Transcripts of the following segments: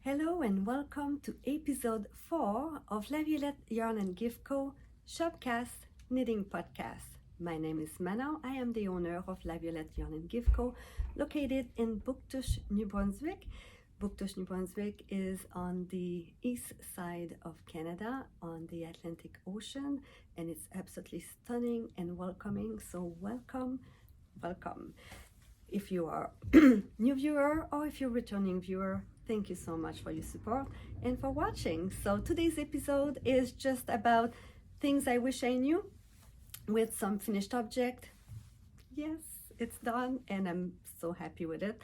Hello and welcome to episode 4 of La Violette Yarn and Gift Co. Shopcast Knitting Podcast. My name is Manon. I am the owner of La Violette Yarn and Gift Co. located in Bouctouche, New Brunswick. Bouctouche, New Brunswick is on the east side of Canada on the Atlantic Ocean, and it's absolutely stunning and welcoming. So welcome. If you are new viewer or if you're returning viewer, thank you so much for your support and for watching. So today's episode is just about things I wish I knew with some finished object. Yes, it's done and I'm so happy with it.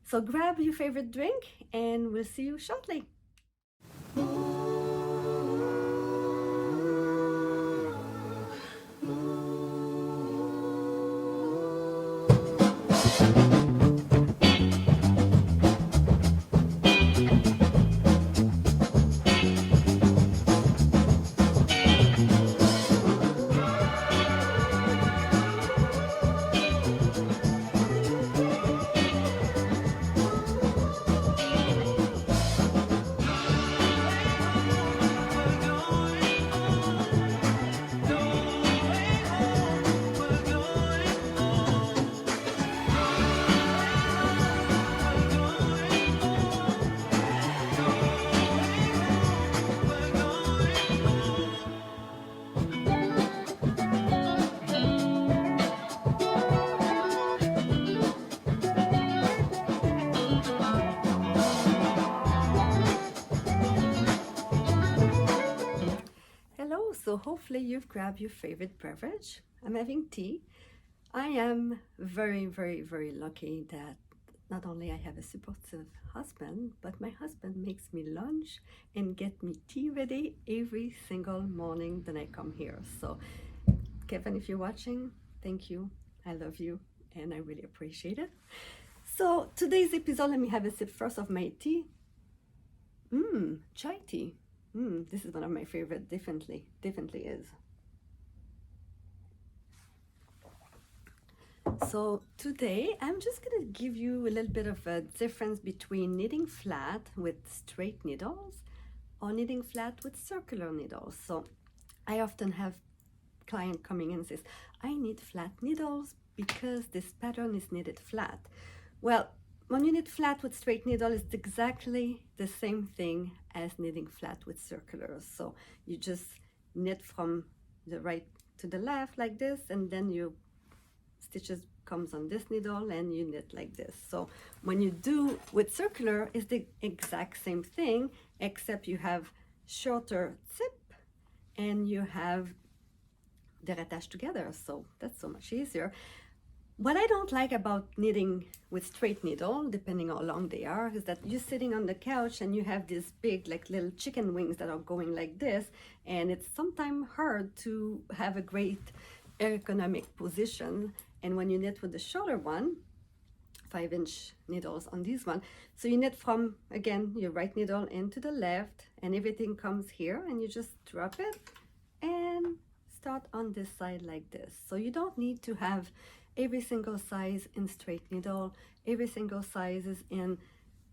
So grab your favorite drink and we'll see you shortly. So hopefully you've grabbed your favorite beverage. I'm having tea. I am very, very, very lucky that not only I have a supportive husband, but my husband makes me lunch and get me tea ready every single morning that I come here. So Kevin, if you're watching, thank you. I love you and I really appreciate it. So today's episode, let me have a sip first of my tea. Chai tea. This is one of my favorite, definitely is. So today I'm just going to give you a little bit of a difference between knitting flat with straight needles or knitting flat with circular needles. So I often have client coming in and says, I need flat needles because this pattern is knitted flat. Well, when you knit flat with straight needle, it's exactly the same thing as knitting flat with circular. So you just knit from the right to the left like this, and then your stitches comes on this needle and you knit like this. So when you do with circular, it's the exact same thing, except you have shorter tip and you have they're attached together. So that's so much easier. What I don't like about knitting with straight needle, depending on how long they are, is that you're sitting on the couch and you have these big like little chicken wings that are going like this, and it's sometimes hard to have a great ergonomic position. And when you knit with the shorter one, 5-inch needles on this one, so you knit from, again, your right needle into the left and everything comes here and you just drop it and start on this side like this. So you don't need to have every single size in straight needle, every single size is in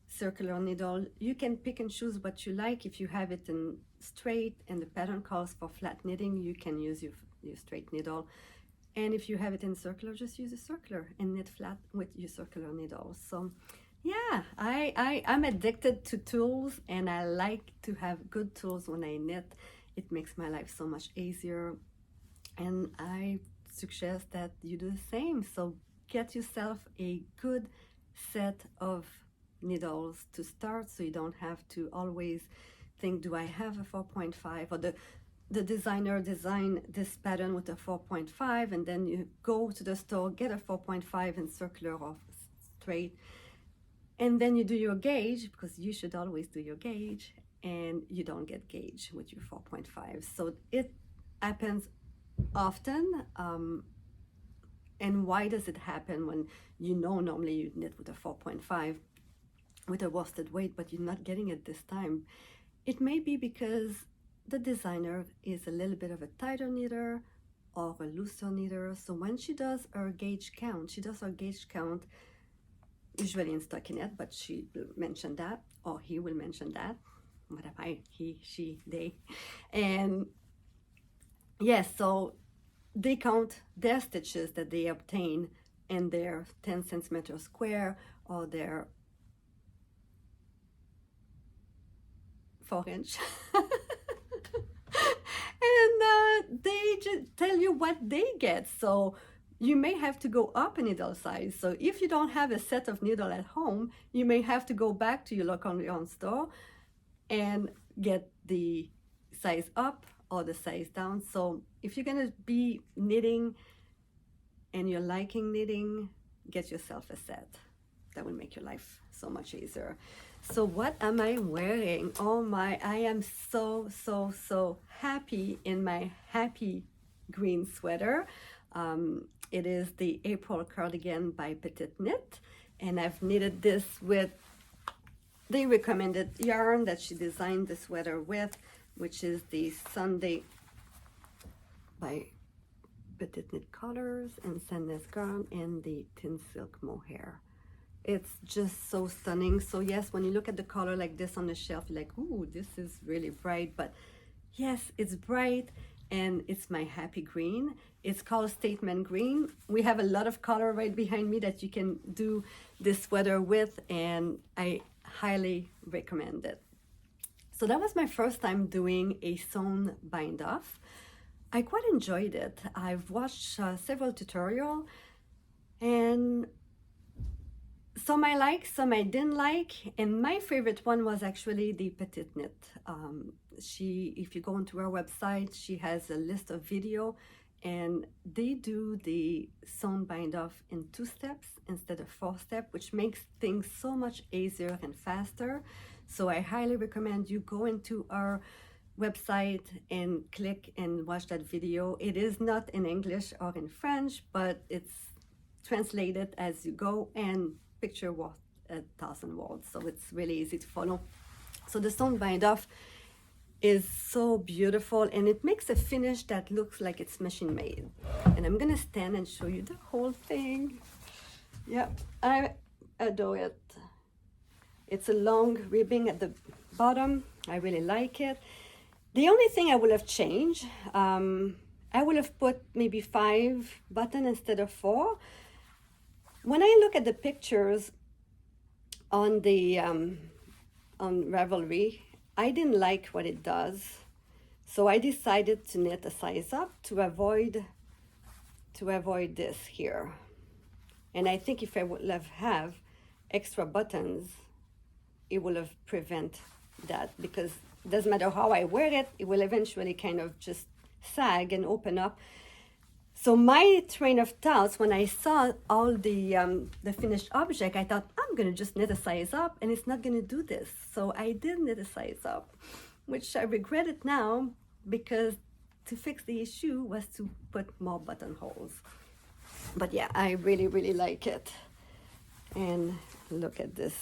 circular needle. You can pick and choose what you like. If you have it in straight and the pattern calls for flat knitting, you can use your straight needle. And if you have it in circular, just use a circular and knit flat with your circular needle. So yeah, I'm addicted to tools and I like to have good tools when I knit. It makes my life so much easier. And I suggest that you do the same. So get yourself a good set of needles to start, so you don't have to always think, do I have a 4.5, or the designer designed this pattern with a 4.5 and then you go to the store, get a 4.5 in circular or straight, and then you do your gauge, because you should always do your gauge, and you don't get gauge with your 4.5. So it happens often. And why does it happen when normally you knit with a 4.5 with a worsted weight, but you're not getting it this time? It may be because the designer is a little bit of a tighter knitter or a looser knitter. So when she does her gauge count, usually in stockinette, but she mentioned that, or he will mention that, whatever, he, she, they. And yes, so they count their stitches that they obtain in their 10 centimeter square or their 4-inch. And they just tell you what they get. So you may have to go up a needle size. So if you don't have a set of needle at home, you may have to go back to your local yarn store and get the size up or the size down. So if you're gonna be knitting and you're liking knitting, get yourself a set. That will make your life so much easier. So what am I wearing? Oh my, I am so, so, so happy in my happy green sweater. It is the April Cardigan by PetiteKnit, and I've knitted this with the recommended yarn that she designed the sweater with, which is the Sunday by PetiteKnit Colors and Sandnes Garn and the Tin Silk Mohair. It's just so stunning. So yes, when you look at the color like this on the shelf, you're like, ooh, this is really bright. But yes, it's bright and it's my happy green. It's called Statement Green. We have a lot of color right behind me that you can do this sweater with, and I highly recommend it. So that was my first time doing a sewn bind off. I quite enjoyed it. I've watched several tutorials, and some I like, some I didn't like, and my favorite one was actually the PetiteKnit. If you go onto her website, she has a list of video, and they do the sewn bind off in 2 steps instead of 4 steps, which makes things so much easier and faster. So I highly recommend you go into our website and click and watch that video. It is not in English or in French, but it's translated as you go, and picture worth 1,000 words, so it's really easy to follow. So the sewn bind off is so beautiful, and it makes a finish that looks like it's machine made. And I'm gonna stand and show you the whole thing. Yeah, I adore it. It's a long ribbing at the bottom. I really like it. The only thing I would have changed, I would have put maybe 5 buttons instead of 4. When I look at the pictures on the on Ravelry, I didn't like what it does, so I decided to knit a size up to avoid this here. And I think if I would have extra buttons, it will have prevent that, because it doesn't matter how I wear it, it will eventually kind of just sag and open up. So my train of thoughts, when I saw all the finished object, I thought, I'm gonna just knit a size up and it's not gonna do this. So I did knit a size up, which I regret it now, because to fix the issue was to put more buttonholes. But yeah, I really, really like it. And look at this.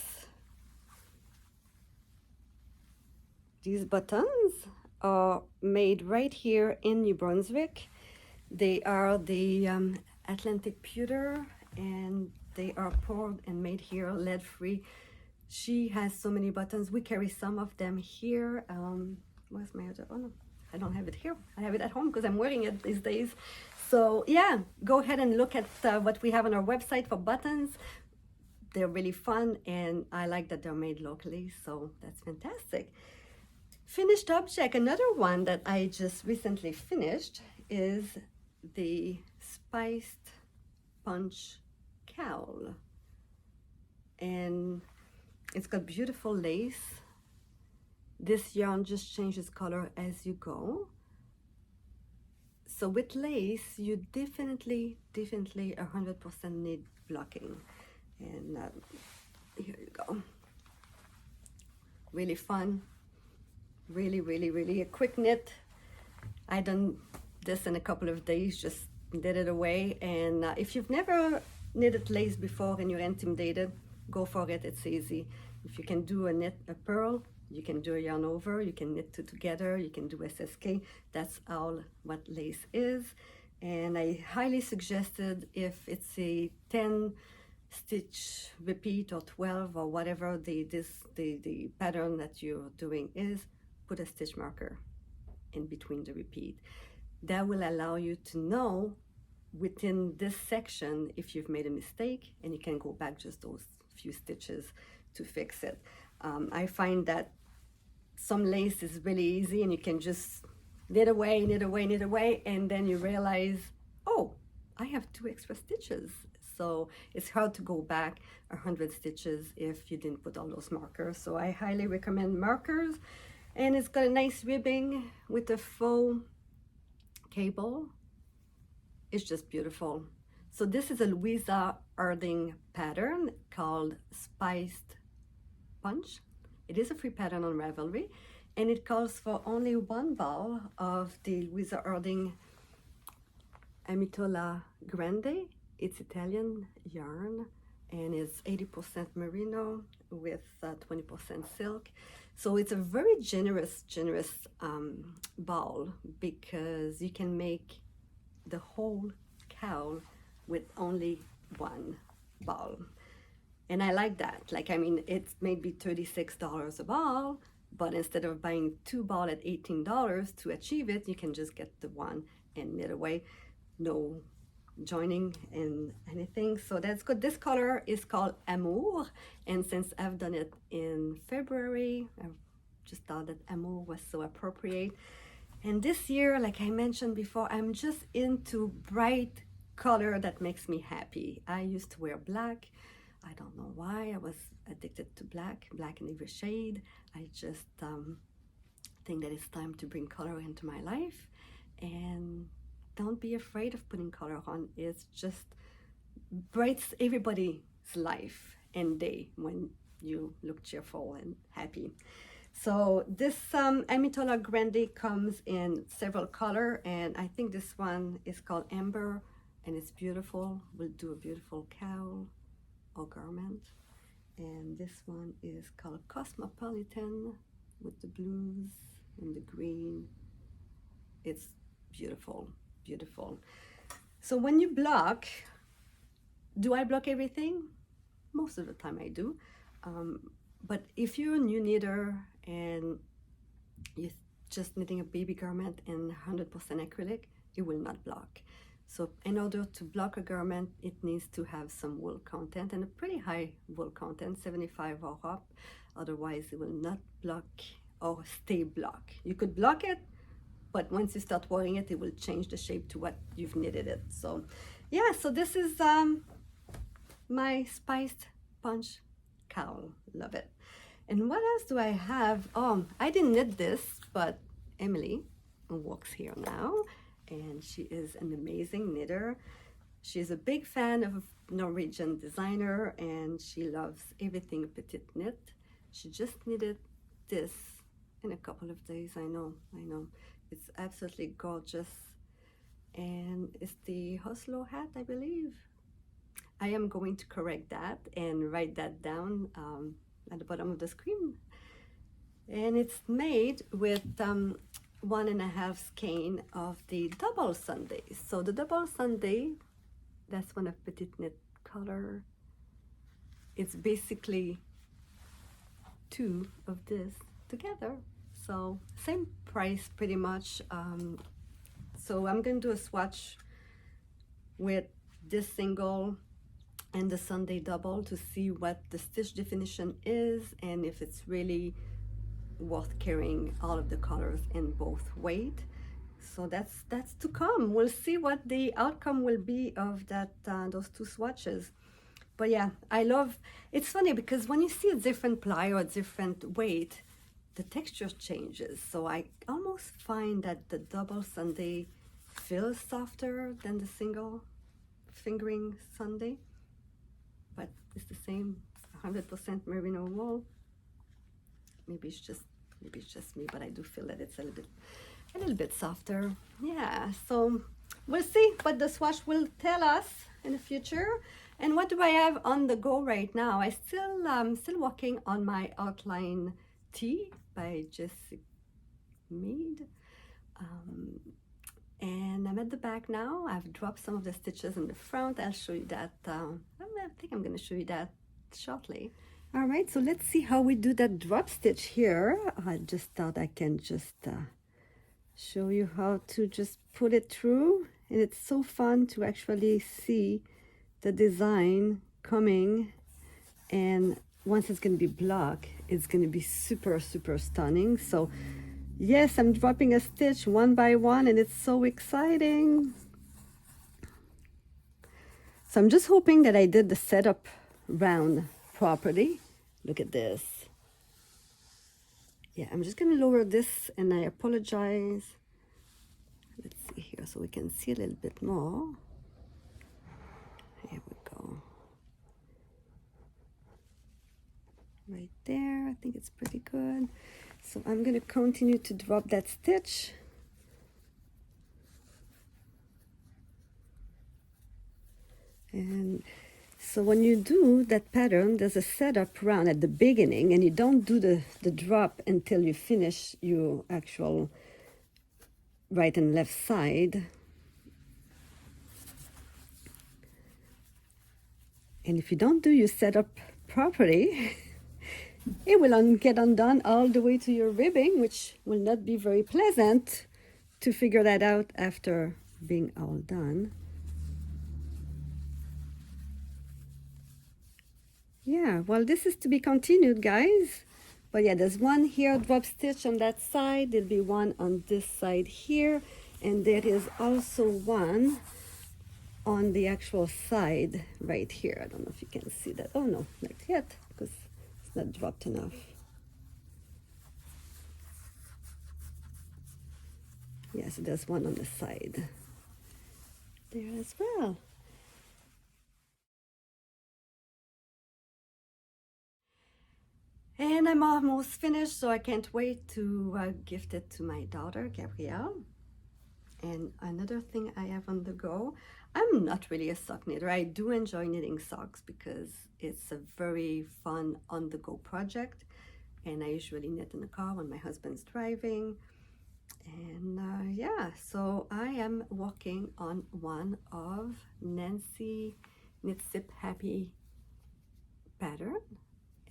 These buttons are made right here in New Brunswick. They are the Atlantic pewter, and they are poured and made here, lead-free. She has so many buttons. We carry some of them here. Where's my other? Oh no, I don't have it here. I have it at home because I'm wearing it these days. So yeah, go ahead and look at what we have on our website for buttons. They're really fun, and I like that they're made locally, so that's fantastic. Finished object, another one that I just recently finished is the Spiced Punch Cowl, and it's got beautiful lace. This yarn just changes color as you go. So with lace, you definitely 100% need blocking. And here you go. Really fun. Really a quick knit. I done this in a couple of days, just did it away. And if you've never knitted lace before and you're intimidated, go for it. It's easy. If you can do a purl, you can do a yarn over, you can knit 2 together, you can do SSK. That's all what lace is. And I highly suggested, if it's a 10 stitch repeat or 12 or whatever the pattern that you're doing is, put a stitch marker in between the repeat. That will allow you to know within this section if you've made a mistake, and you can go back just those few stitches to fix it. I find that some lace is really easy and you can just knit away, knit away, knit away, and then you realize, oh, I have 2 extra stitches. So it's hard to go back 100 stitches if you didn't put all those markers. So I highly recommend markers. And it's got a nice ribbing with a faux cable. It's just beautiful. So this is a Louisa Harding pattern called Spiced Punch. It is a free pattern on Ravelry, and it calls for only 1 ball of the Louisa Harding Amitola Grande. It's Italian yarn, and it's 80% merino with 20% silk. So it's a very generous ball, because you can make the whole cowl with only 1 ball. And I like that. Like, I mean, it's maybe $36 a ball, but instead of buying 2 balls at $18 to achieve it, you can just get the 1 and knit away. No joining in anything, so that's good. This color is called Amour, and since I've done it in February, I just thought that Amour was so appropriate. And this year, like I mentioned before, I'm just into bright color that makes me happy. I used to wear black. I don't know why. I was addicted to black in every shade. I just think that it's time to bring color into my life, and don't be afraid of putting color on. It's just brights everybody's life and day when you look cheerful and happy. So this Amitola Grande comes in several color, and I think this one is called Amber, and it's beautiful. We'll do a beautiful cowl or garment. And this one is called Cosmopolitan with the blues and the green. It's beautiful, beautiful. So when you block, do I block everything? Most of the time I do. But if you're a new knitter and you're just knitting a baby garment in 100% acrylic, it will not block. So in order to block a garment, it needs to have some wool content, and a pretty high wool content, 75 or up. Otherwise, it will not block or stay block. You could block it, but once you start wearing it, it will change the shape to what you've knitted it. So yeah, so this is my Spiced Punch Cowl. Love it. And what else do I have? Oh, I didn't knit this, but Emily works here now, and she is an amazing knitter. She's a big fan of a Norwegian designer, and she loves everything PetiteKnit. She just knitted this in a couple of days. I know. It's absolutely gorgeous. And it's the Oslo hat, I believe. I am going to correct that and write that down at the bottom of the screen. And it's made with 1.5 skein of the double Sunday. So the double Sunday, that's one of PetiteKnit color. It's basically 2 of this together. So same price pretty much. So I'm going to do a swatch with this single and the Sunday double to see what the stitch definition is, and if it's really worth carrying all of the colors in both weight. So that's to come. We'll see what the outcome will be of that those 2 swatches. But yeah, I love, it's funny because when you see a different ply or a different weight, the texture changes. So I almost find that the double Sunday feels softer than the single fingering Sunday, but it's the same 100% merino wool. Maybe it's just me, but I do feel that it's a little bit softer. Yeah, so we'll see what the swatch will tell us in the future. And what do I have on the go right now? I still working on my outline tee by Jessica Mead. And I'm at the back now. I've dropped some of the stitches in the front. I'll show you that. I think I'm going to show you that shortly. All right, so let's see how we do that drop stitch here. I just thought I can just show you how to just put it through. And it's so fun to actually see the design coming. And once it's going to be blocked, it's going to be super, super stunning. So yes, I'm dropping a stitch one by one, and it's so exciting. So I'm just hoping that I did the setup round properly. Look at this. Yeah, I'm just going to lower this, and I apologize. Let's see here so we can see a little bit more. Here we go. Right there, I think it's pretty good. So I'm going to continue to drop that stitch. And so when you do that pattern, there's a setup round at the beginning, and you don't do the drop until you finish your actual right and left side. And if you don't do your setup properly, it will get undone all the way to your ribbing, which will not be very pleasant to figure that out after being all done. Yeah, well, this is to be continued, guys. But yeah, there's one here drop stitch on that side. There'll be one on this side here. And there is also one on the actual side right here. I don't know if you can see that. Oh no, not yet, because it's not dropped enough. Yes, there's one on the side there as well. And I'm almost finished, so I can't wait to gift it to my daughter, Gabrielle. And another thing I have on the go, I'm not really a sock knitter. I do enjoy knitting socks because it's a very fun on-the-go project. And I usually knit in the car when my husband's driving. And yeah, so I am working on one of Nancy Knit Sip Happy pattern.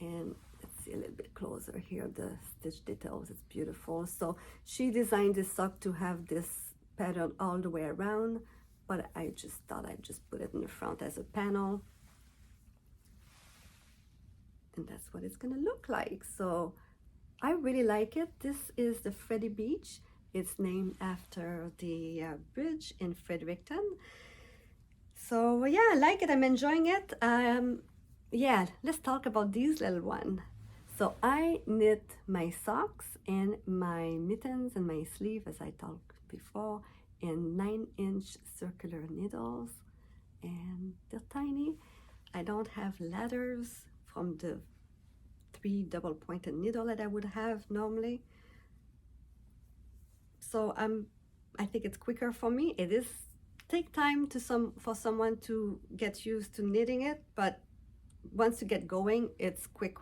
And let's see a little bit closer here, the stitch details, it's beautiful. So she designed this sock to have this pattern all the way around, but I just thought I'd just put it in the front as a panel. And that's what it's gonna look like. So I really like it. This is the Freddie Beach. It's named after the bridge in Fredericton. So yeah, I like it, I'm enjoying it. Yeah, let's talk about these little ones. So I knit my socks and my mittens and my sleeve, as I talked before, in 9-inch circular needles, and they're tiny. I don't have ladders from the 3 double-pointed needle that I would have normally. So I think it's quicker for me. It is take time for someone to get used to knitting it, but once you get going, it's quick.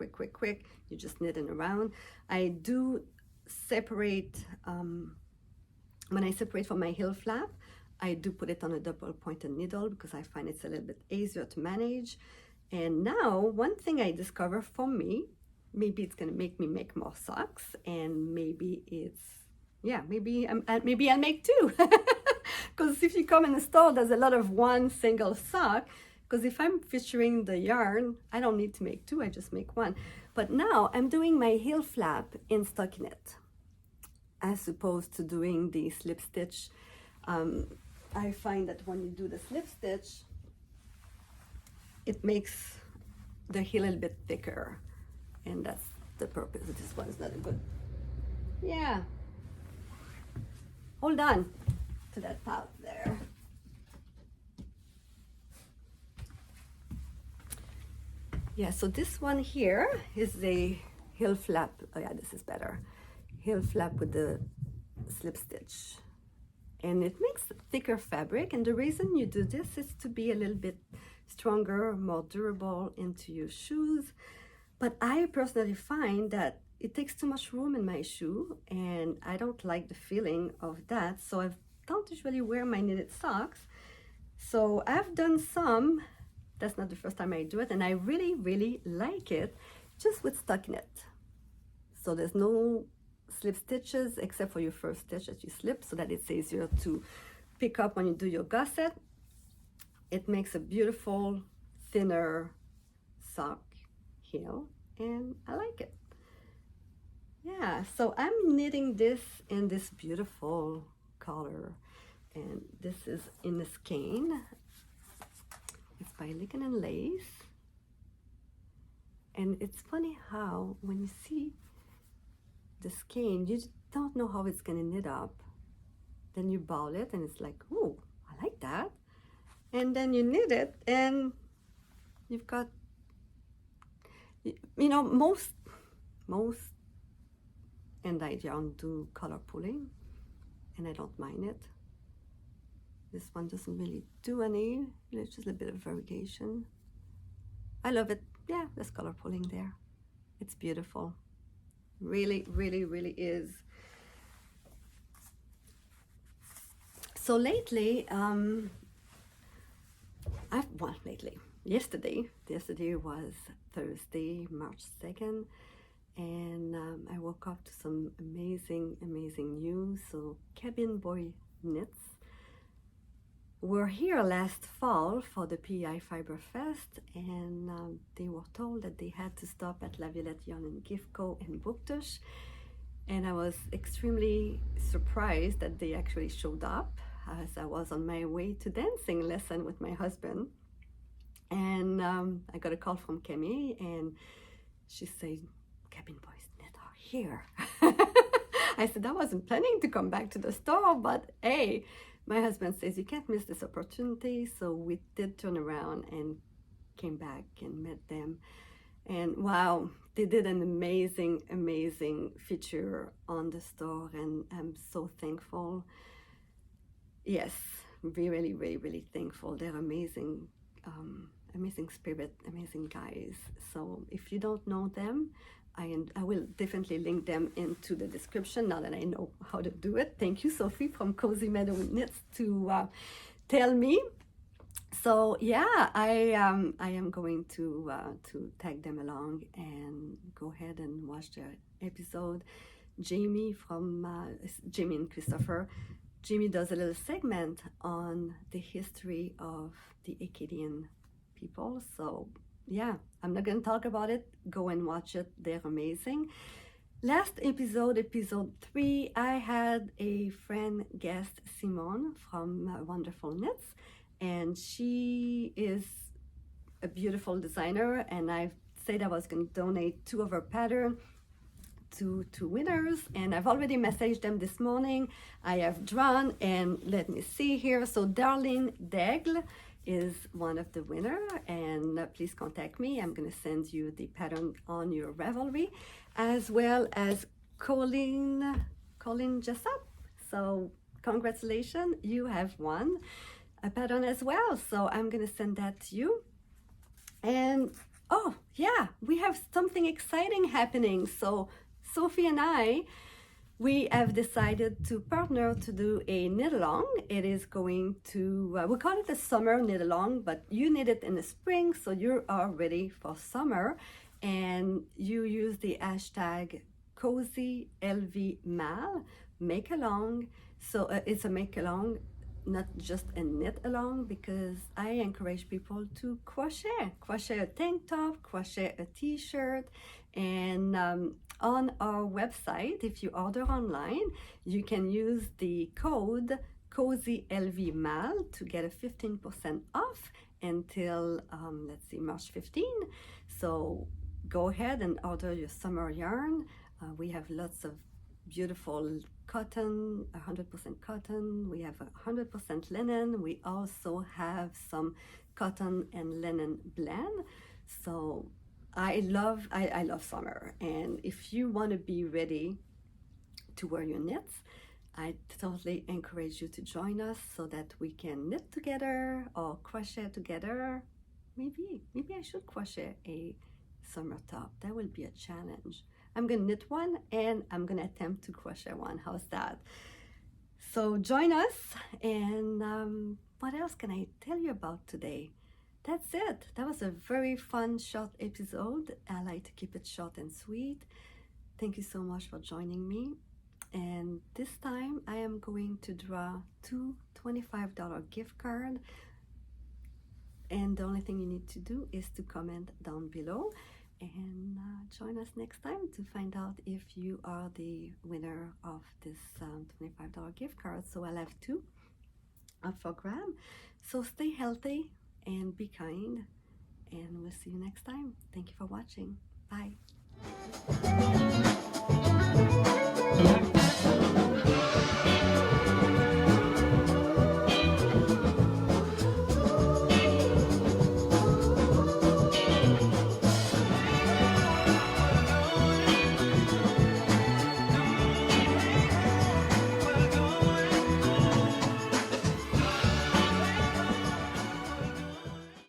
You just knit it around. I do separate, when I separate from my heel flap, I do put it on a double pointed needle because I find it's a little bit easier to manage. And now, one thing I discovered for me, maybe it's gonna make me make more socks, and maybe it's, yeah, maybe I'll make 2. Because if you come in the store, there's a lot of one single sock. Because if I'm featuring the yarn, I don't need to make 2, I just make 1. But now I'm doing my heel flap in stockinette, as opposed to doing the slip stitch. I find that when you do the slip stitch, it makes the heel a little bit thicker. And that's the purpose. This one's not a good, yeah. Hold on to that pouch there. Yeah, so this one here is the heel flap. Oh yeah, this is better. Heel flap with the slip stitch. And it makes thicker fabric. And the reason you do this is to be a little bit stronger, more durable into your shoes. But I personally find that it takes too much room in my shoe, and I don't like the feeling of that. So I've don't usually wear my knitted socks. So I've done some. That's not the first time I do it, and I really, really like it just with stockinette. So there's no slip stitches except for your first stitch that you slip, so that it's easier to pick up when you do your gusset. It makes a beautiful, thinner sock heel, and I like it. Yeah, so I'm knitting this in this beautiful color, and this is in the skein. It's by Lichen and Lace, and it's funny how when you see the skein, you don't know how it's gonna knit up. Then you ball it, and it's like, oh, I like that. And then you knit it, and you've got, you know, most end-dyed yarn do color pulling, and I don't mind it. This one doesn't really do any, it's just a bit of variegation. I love it. Yeah, there's color pulling there. It's beautiful. Really, really, really is. So lately, yesterday was Thursday, March 2nd, and I woke up to some amazing news. So Cabin Boy Knits were here last fall for the PEI Fiber Fest, and they were told that they had to stop at La Villette Yarn and Gift Co. and Bouctouche, and I was extremely surprised that they actually showed up, as I was on my way to dancing lesson with my husband. And I got a call from Camille, and she said, Cabin Boys Knit are here. I said, I wasn't planning to come back to the store, but hey, my husband says you can't miss this opportunity. So we did turn around and came back and met them. And wow, they did an amazing feature on the store, and I'm so thankful. Yes, really thankful. They're amazing, amazing spirit, amazing guys. So if you don't know them, I will definitely link them into the description now that I know how to do it. Thank you, Sophie from Cozy Meadow Knits, to tell me. So yeah, I am going to tag them along and go ahead and watch their episode. Jamie and Christopher. Jamie does a little segment on the history of the Acadian people. So yeah, I'm not going to talk about it. Go and watch it. They're amazing. Last episode 3, I had a friend guest, Simone from Wonderful Knits, and she is a beautiful designer, and I said I was going to donate 2 of her patterns to winners, and I've already messaged them this morning. I have drawn, and let me see here. So Darlene Daigle is one of the winner, and please contact me. I'm going to send you the pattern on your Ravelry, as well as Colleen Jessup. So congratulations, you have won a pattern as well. So I'm going to send that to you. And oh yeah, we have something exciting happening. So Sophie and we have decided to partner to do a knit along. It is going to, we call it a summer knit along, but you knit it in the spring, so you are ready for summer. And you use the hashtag CozyLVMal, make along. So it's a make along, not just a knit along, because I encourage people to crochet a tank top, crochet a t-shirt. And on our website, if you order online, you can use the code CozyLVMal to get a 15% off until let's see, March 15. So go ahead and order your summer yarn. We have lots of beautiful cotton, 100% cotton. We have 100% linen. We also have some cotton and linen blend. So I love summer, and if you want to be ready to wear your knits, I totally encourage you to join us so that we can knit together or crochet together. Maybe I should crochet a summer top. That will be a challenge. I'm gonna knit one and I'm gonna attempt to crochet one. How's that? So join us, and what else can I tell you about today? That's it. That was a very fun short episode. I like to keep it short and sweet. Thank you so much for joining me. And this time I am going to draw two $25 gift cards. And the only thing you need to do is to comment down below, and join us next time to find out if you are the winner of this $25 gift card. So I'll have two up for grab. So stay healthy and be kind, and we'll see you next time. Thank you for watching. Bye.